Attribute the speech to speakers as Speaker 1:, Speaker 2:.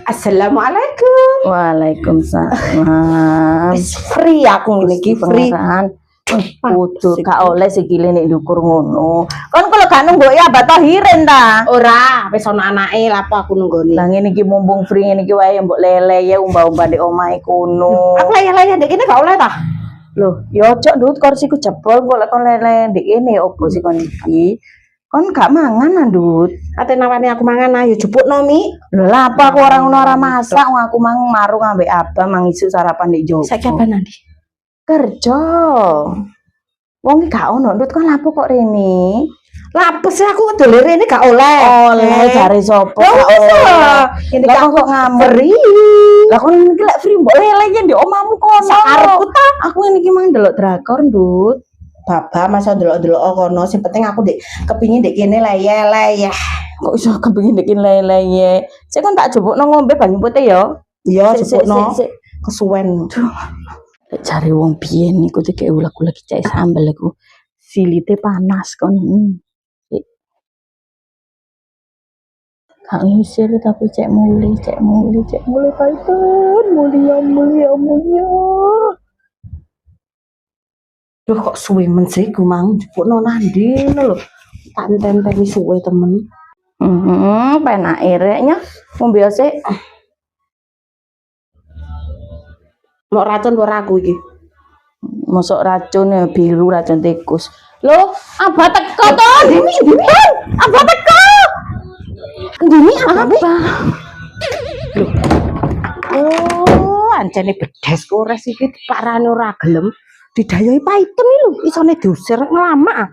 Speaker 1: Assalamualaikum.
Speaker 2: Waalaikumsalam.
Speaker 1: Free aku iki free.
Speaker 2: Kudu gak oleh sikile nek ndukur ngono. Kon kalau gak nunggu ya abah Tahirin ta.
Speaker 1: Ora, wis ana anake lapo aku nunggoni.
Speaker 2: Lah ngene iki mumpung free ngene iki wae mbok lele ya umbah-umbah ndek omahe kono.
Speaker 1: Aku lele ndek kene gak oleh ta?
Speaker 2: Loh, yo ojo ndut kursiku jebol kok lek kon lele ndek kene opo sih kon iki? Kon gak mangan ndut.
Speaker 1: Ate nawani aku mangan ayo jupukno Mi.
Speaker 2: Lho lah apa aku orang ngono ora masak wong aku mang marung ambek abah mang isuk sarapan ndek jowo.
Speaker 1: Saiki apa nanti?
Speaker 2: Kerja. Wong iki gak ono ndut kon lapo kok rene?
Speaker 1: Lapo sih aku dolen rene gak oleh.
Speaker 2: Oleh jare sapa?
Speaker 1: Ini kok
Speaker 2: ngamuk. Lah kon iki lek free mbok lele ya ndek omahmu kono.
Speaker 1: Sakarepku ta.
Speaker 2: Aku ngene iki mang ndelok drakor ndut.
Speaker 1: Baba masa delok-delok kono, sing penting aku kepingin ndek kene leye.
Speaker 2: Kok iso kepengin ndek lele. Sik kon tak jupukno ngombe banyu putih ya.
Speaker 1: Iya, jupukno. Kesuwen.
Speaker 2: Lek jare wong biyen iku dikek uleg-uleg cek sambel iku. Silite panas kon. Kak ngusir tapi cek muli Python, mulia.
Speaker 1: Duh kok suwe men sih ku mang jupukno nandi lho. Tak enteni suwe temen.
Speaker 2: Penak ireknya. Wong biasa
Speaker 1: mau racun ora aku iki.
Speaker 2: Mosok racun ya biru racun tikus. Loh, abah teko to. Dini. Abah teko. Dini apa?
Speaker 1: Loh. Oh, ancene bedes kores iki parane ora gelem. Didayai Python iki lho, isone diusir lama.